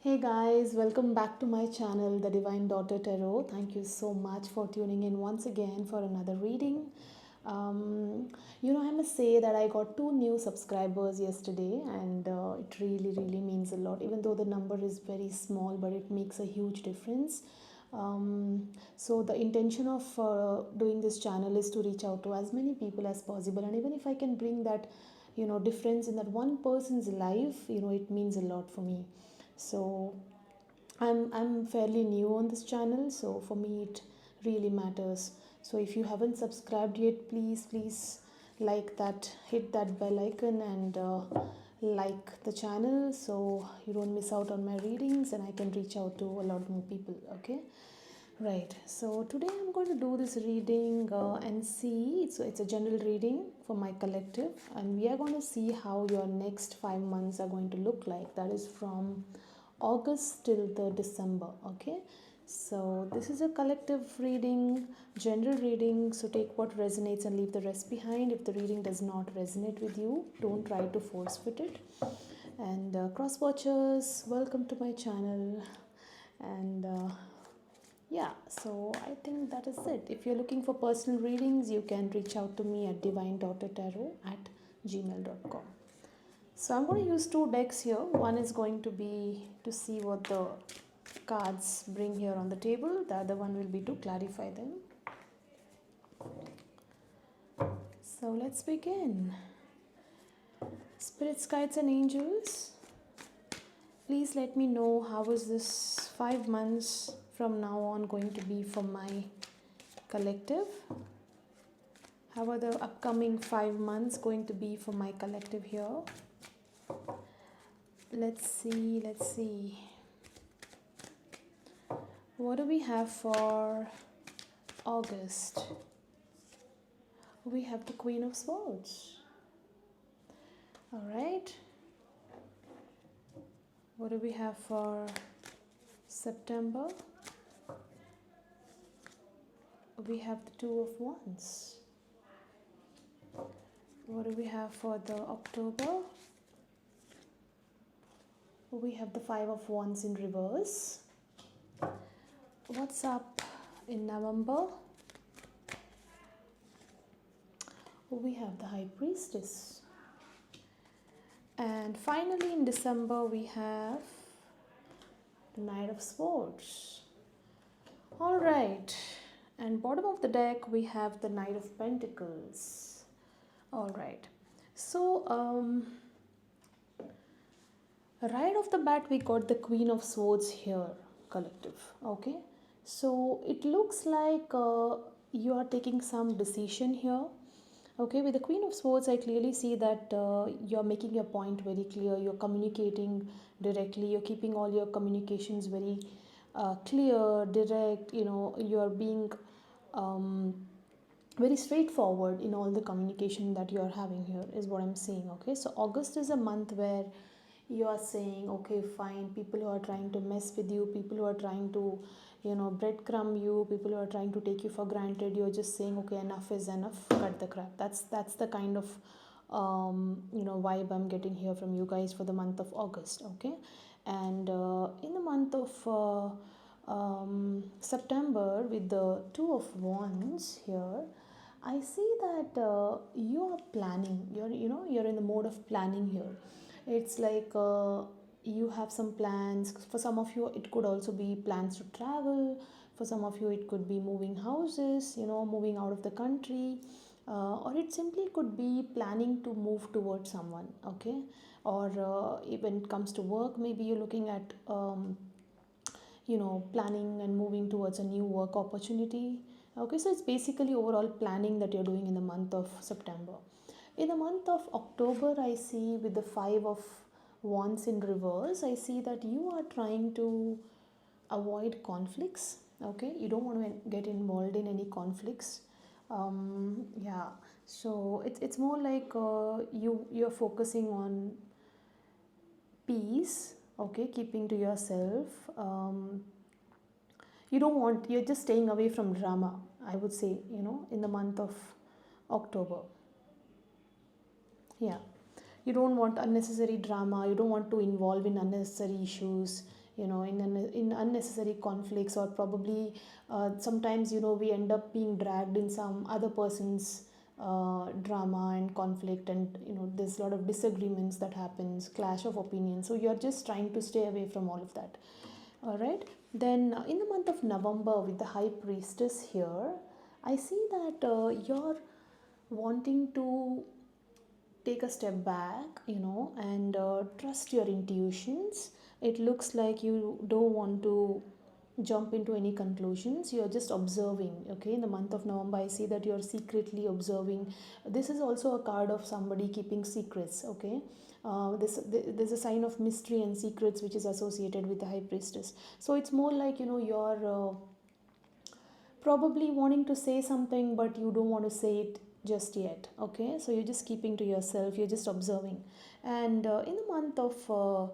Hey guys, welcome back to my channel, The Divine Daughter Tarot. Thank you so much for tuning in once again for another reading. I must say that I got 2 new subscribers yesterday, and it really means a lot. Even though the number is very small, but it makes a huge difference. So the intention of doing this channel is to reach out to as many people as possible, and even if I can bring that, difference in that one person's life, it means a lot for me. So I'm fairly new on this channel, so for me it really matters. So if you haven't subscribed yet, please like that, hit that bell icon, and like the channel so you don't miss out on my readings and I can reach out to a lot more people. Okay, right. So today I'm going to do this reading and see. It's a general reading for my collective, and we are going to see how your next 5 months are going to look like. That is from August till the December. Okay, so this is a collective reading, general reading, so take what resonates and leave the rest behind. If the reading does not resonate with you, don't try to force fit it. And cross watchers, welcome to my channel. And yeah, so I think that is it. If you're looking for personal readings, you can reach out to me at divinedaughtertarot@gmail.com. So I'm going to use 2 decks here. One is going to be to see what the cards bring here on the table. The other one will be to clarify them. So let's begin. Spirits, guides and angels, please let me know how is this 5 months from now on going to be for my collective. How are the upcoming 5 months going to be for my collective here? Let's see. What do we have for August? We have the Queen of Swords. All right. What do we have for September? We have the Two of Wands. What do we have for the October? We have the Five of Wands in reverse. What's up in November? We have the High Priestess. And finally in December we have the Knight of Swords. All right. And bottom of the deck we have the Knight of Pentacles. All right. So right off the bat we got the Queen of Swords here, collective. Okay. So it looks like you are taking some decision here. Okay, with the Queen of Swords, I clearly see that you're making your point very clear. You're communicating directly. You're keeping all your communications very clear, direct. You're being very straightforward in all the communication that you're having here, is what I'm saying. Okay, so August is a month where you are saying, okay, fine, people who are trying to mess with you, people who are trying to breadcrumb you, people who are trying to take you for granted, you're just saying, okay, enough is enough, cut the crap. That's the kind of vibe I'm getting here from you guys for the month of August. Okay, and in the month of September, with the Two of Wands here, I see that you are planning. You're in the mode of planning here. It's like you have some plans. For some of you it could also be plans to travel. For some of you it could be moving houses, moving out of the country, or it simply could be planning to move towards someone. Okay, or when it comes to work, maybe you're looking at planning and moving towards a new work opportunity. Okay, so it's basically overall planning that you're doing in the month of September. In the month of October, I see with the Five of Wands in reverse, I see that you are trying to avoid conflicts. Okay, you don't want to get involved in any conflicts. Yeah, so it's more like you're focusing on peace. Okay, keeping to yourself. You're just staying away from drama, I would say, in the month of October. Yeah, you don't want unnecessary drama, you don't want to involve in unnecessary issues, in unnecessary conflicts, or probably sometimes we end up being dragged in some other person's drama and conflict, and there's a lot of disagreements that happens, clash of opinions. So you're just trying to stay away from all of that. All right. Then in the month of November, with the high priestess here, I see that you're wanting to take a step back, and trust your intuitions. It looks like you don't want to jump into any conclusions. You're just observing. Okay, in the month of November, I see that you're secretly observing. This is also a card of somebody keeping secrets. Okay, there's a sign of mystery and secrets which is associated with the high priestess. So it's more like you're probably wanting to say something, but you don't want to say it just yet. Okay, so you're just keeping to yourself, you're just observing. And in the month of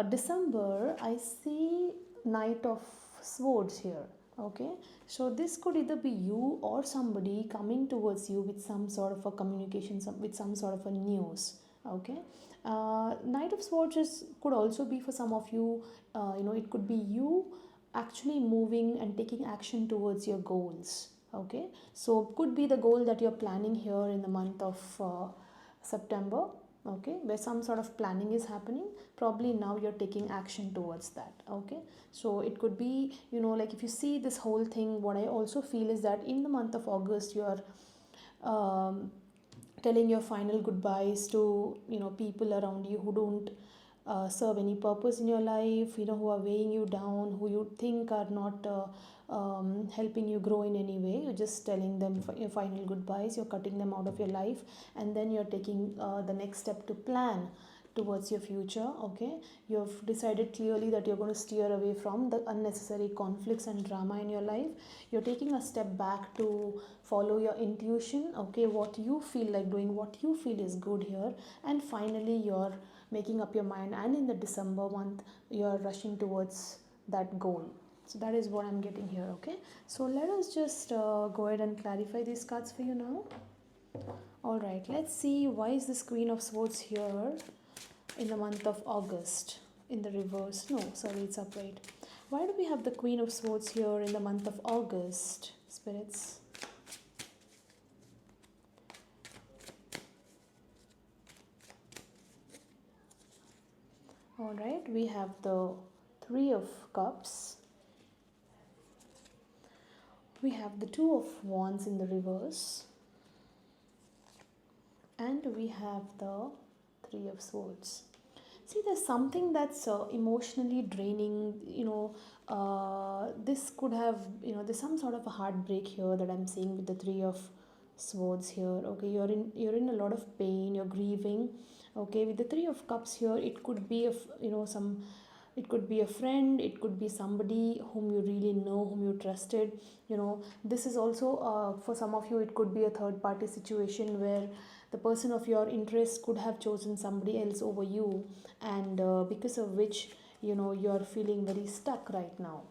December, I see Knight of Swords here. Okay, so this could either be you or somebody coming towards you with some sort of a communication, with some sort of a news. Okay, Knight of Swords could also be for some of you. It could be you actually moving and taking action towards your goals. Okay, so could be the goal that you're planning here in the month of September. Okay, where some sort of planning is happening, probably now you're taking action towards that. Okay, so it could be, like if you see this whole thing, what I also feel is that in the month of August, you're telling your final goodbyes to people around you who don't serve any purpose in your life, who are weighing you down, who you think are not helping you grow in any way. You're just telling them your final goodbyes, you're cutting them out of your life, and then you're taking the next step to plan towards your future. Okay, you've decided clearly that you're going to steer away from the unnecessary conflicts and drama in your life. You're taking a step back to follow your intuition. Okay, what you feel like doing, what you feel is good here, and finally you're making up your mind, and in the December month you're rushing towards that goal. So that is what I'm getting here. Okay, so let us just go ahead and clarify these cards for you now. All right, let's see, why is this Queen of Swords here in the month of August in the reverse? No, sorry, it's upright. Why do we have the Queen of Swords here in the month of August, spirits? All right, we have the Three of Cups. We have the Two of Wands in the reverse. And we have the Three of Swords. See, there's something that's emotionally draining. This could have, there's some sort of a heartbreak here that I'm seeing with the Three of Swords here. Okay, you're in a lot of pain, you're grieving. Okay, with the Three of Cups here, it could be it could be a friend, it could be somebody whom you really know, whom you trusted. This is also for some of you, it could be a third party situation where the person of your interest could have chosen somebody else over you, and because of which you're feeling very stuck right now.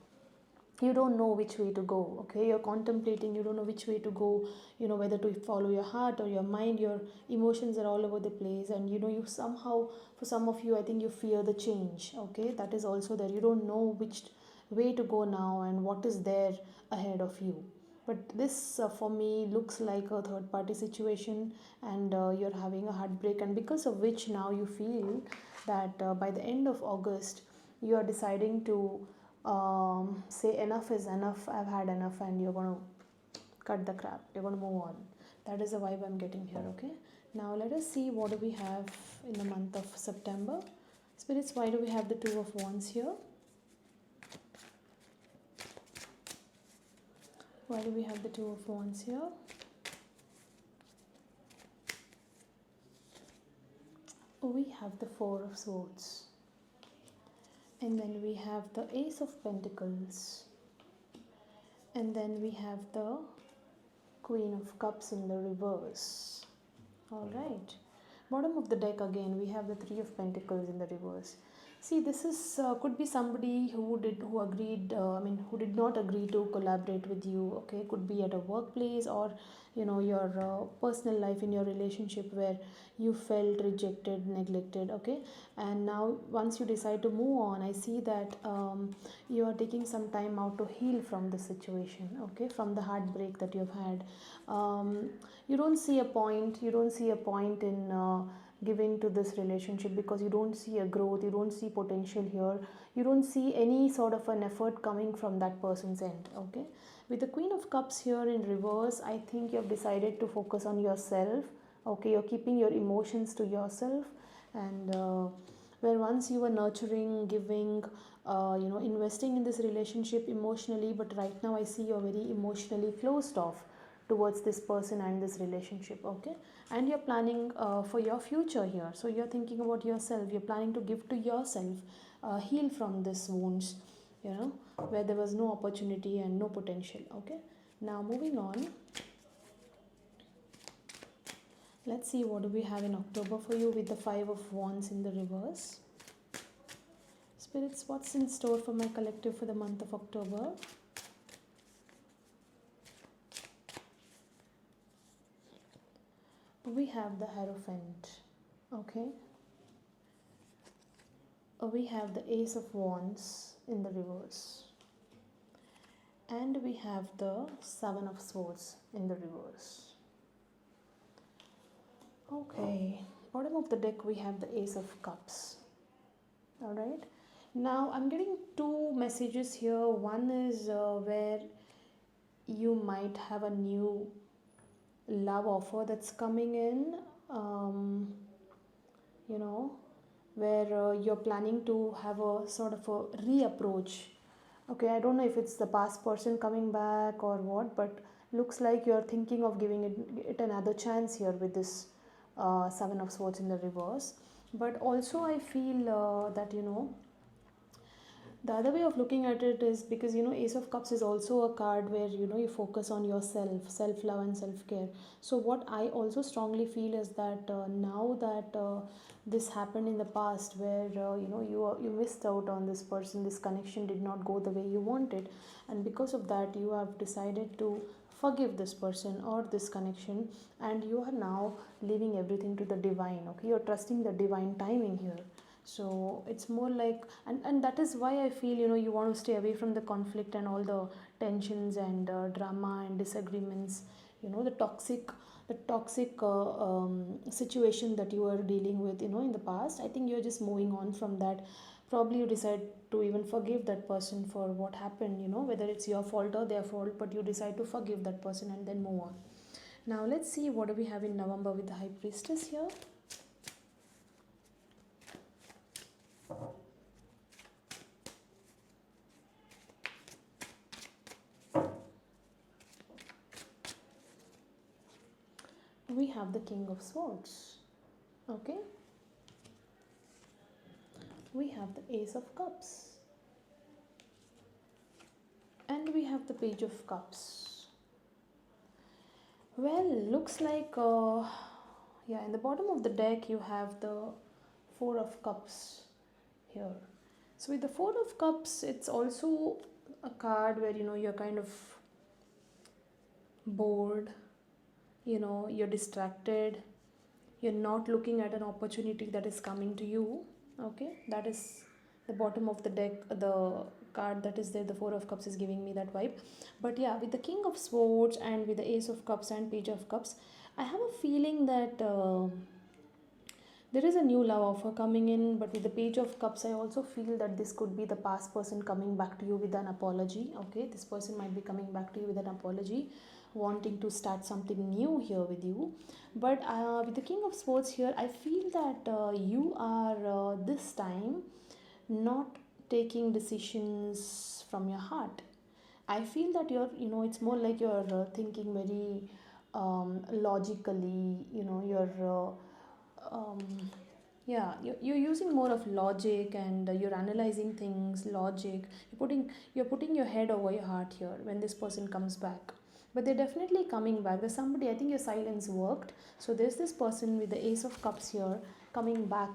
You don't know which way to go. Okay, you're contemplating, you don't know which way to go, whether to follow your heart or your mind. Your emotions are all over the place, and you somehow, for some of you, I think you fear the change. Okay, that is also there. You don't know which way to go now and what is there ahead of you. But this for me looks like a third party situation, and you're having a heartbreak, and because of which now you feel that by the end of August you are deciding to say enough is enough, I've had enough, and you're going to cut the crap, you're going to move on. That is the vibe I'm getting here. Okay, now let us see, what do we have in the month of September? Spirits, why do we have the Two of Wands here? Why do we have the Two of Wands here? We have the Four of Swords. And then we have the Ace of Pentacles. And then we have the Queen of Cups in the reverse. Alright. Bottom of the deck again, we have the Three of Pentacles in the reverse. See, this is could be somebody who did not agree to collaborate with you. Okay, could be at a workplace, or your personal life, in your relationship where you felt rejected, neglected. Okay, and now once you decide to move on, I see that you are taking some time out to heal from the situation, okay, from the heartbreak that you've had. um, you don't see a point in giving to this relationship, because you don't see a growth, you don't see potential here, you don't see any sort of an effort coming from that person's end. Okay, with the Queen of Cups here in reverse, I think you have decided to focus on yourself. Okay, you're keeping your emotions to yourself, and where once you were nurturing, giving, investing in this relationship emotionally, but right now I see you're very emotionally closed off towards this person and this relationship. Okay, and you're planning for your future here, so you're thinking about yourself, you're planning to give to yourself, heal from this wounds, where there was no opportunity and no potential. Okay, now moving on, let's see what do we have in October for you with the Five of Wands in the reverse. Spirits, what's in store for my collective for the month of October? We have the Hierophant. Okay, we have the Ace of Wands in the reverse, and we have the Seven of Swords in the reverse. Okay, bottom of the deck we have the Ace of Cups. All right, now I'm getting two messages here. One is where you might have a new love offer that's coming in, um, you know where you're planning to have a sort of a reapproach. Okay, I don't know if it's the past person coming back or what, but looks like you're thinking of giving it another chance here with this Seven of Swords in the reverse. But also I feel that the other way of looking at it is, because Ace of Cups is also a card where you focus on yourself, self love and self care. So what I also strongly feel is that now that this happened in the past, where you missed out on this person, this connection did not go the way you wanted, and because of that you have decided to forgive this person or this connection, and you are now leaving everything to the divine. Okay, you're trusting the divine timing here. So it's more like, and that is why I feel you want to stay away from the conflict and all the tensions and drama and disagreements, the toxic situation that you are dealing with in the past. I think you're just moving on from that. Probably you decide to even forgive that person for what happened, whether it's your fault or their fault, but you decide to forgive that person and then move on. Now let's see what do we have in November with the High Priestess here. We have the King of Swords. Okay, we have the Ace of Cups, and we have the Page of Cups. Well, looks like yeah, in the bottom of the deck you have the Four of Cups here. So with the Four of Cups, it's also a card where you're kind of bored, you're distracted, you're not looking at an opportunity that is coming to you. Okay, that is the bottom of the deck, the card that is there, the Four of Cups is giving me that vibe. But yeah, with the King of Swords and with the Ace of Cups and Page of Cups, I have a feeling that there is a new love offer coming in. But with the Page of Cups, I also feel that this could be the past person coming back to you with an apology. Okay, this person might be coming back to you with an apology, wanting to start something new here with you. But with the King of Swords here, I feel that you are this time not taking decisions from your heart. I feel that it's more like you're thinking very logically. Yeah, you're using more of logic, and you're analyzing things, logic. You're putting your head over your heart here when this person comes back. But they're definitely coming back. There's somebody, I think your silence worked. So there's this person with the Ace of Cups here coming back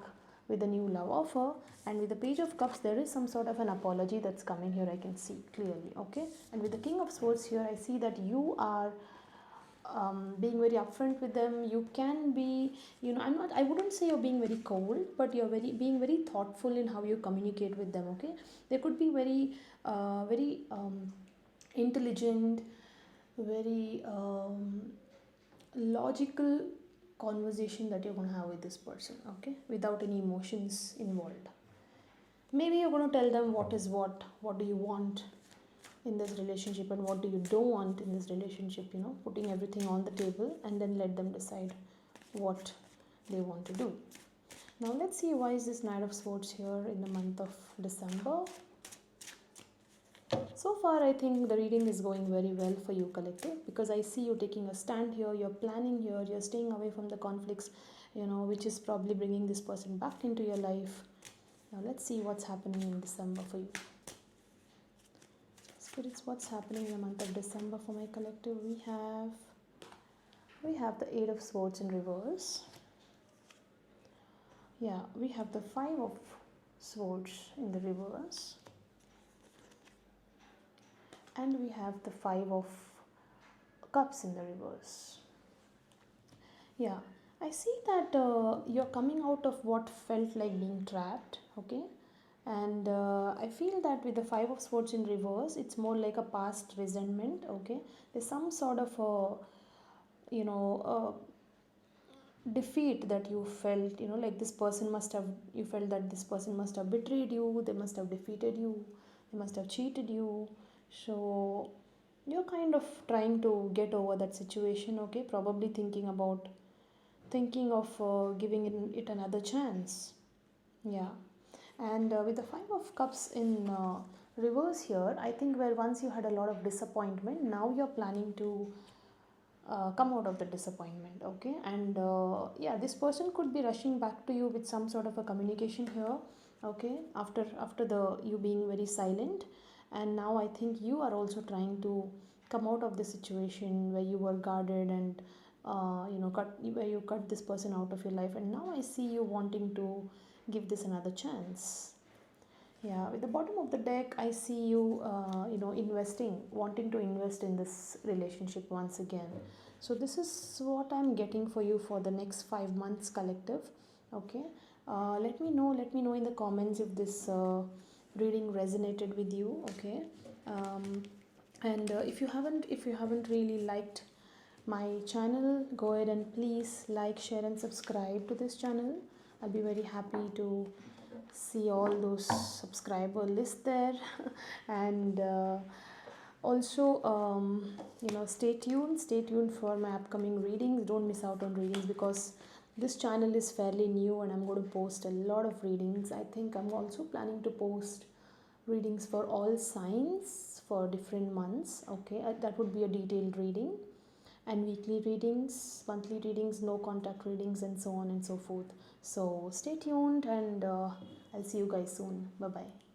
with a new love offer, and with the Page of Cups there is some sort of an apology that's coming here, I can see clearly. Okay, and with the King of Swords here, I see that you are being very upfront with them. You can be, I wouldn't say you're being very cold, but you're being very thoughtful in how you communicate with them. Okay, they could be very intelligent, very logical conversation that you're going to have with this person, okay, without any emotions involved. Maybe you're going to tell them what do you want in this relationship and what do you don't want in this relationship, putting everything on the table, and then let them decide what they want to do. Now let's see, why is this Knight of Swords here in the month of December? So far I think the reading is going very well for you, collective, because I see you taking a stand here, you're planning here, you're staying away from the conflicts, which is probably bringing this person back into your life. Now let's see what's happening in December for you. Spirits, what's happening in the month of December for my collective? We have the Eight of Swords in reverse. Yeah, we have the Five of Swords in the reverse. And we have the Five of Cups in the reverse. Yeah, I see that you're coming out of what felt like being trapped, okay? And I feel that with the Five of Swords in reverse, it's more like a past resentment, okay? There's some sort of defeat that you felt, like you felt that this person must have betrayed you, they must have defeated you, they must have cheated you. So you're kind of trying to get over that situation, okay? Probably thinking of giving it another chance. Yeah. And with the Five of Cups in reverse here, I think where once you had a lot of disappointment, now you're planning to come out of the disappointment, okay? And yeah, this person could be rushing back to you with some sort of a communication here, okay, after the you being very silent. And now I think you are also trying to come out of the situation where you were guarded and where you cut this person out of your life, and now I see you wanting to give this another chance. Yeah, with the bottom of the deck, I see you, wanting to invest in this relationship once again. So this is what I'm getting for you for the next 5 months, collective. Okay, let me know in the comments if this reading resonated with you. Okay, um, and if you haven't really liked my channel, go ahead and please like, share, and subscribe to this channel. I'll be very happy to see all those subscriber list there and also stay tuned for my upcoming readings. Don't miss out on readings, because this channel is fairly new and I'm going to post a lot of readings. I think I'm also planning to post readings for all signs for different months, okay? That would be a detailed reading, and weekly readings, monthly readings, no contact readings, and so on and so forth. So stay tuned, and I'll see you guys soon. Bye bye.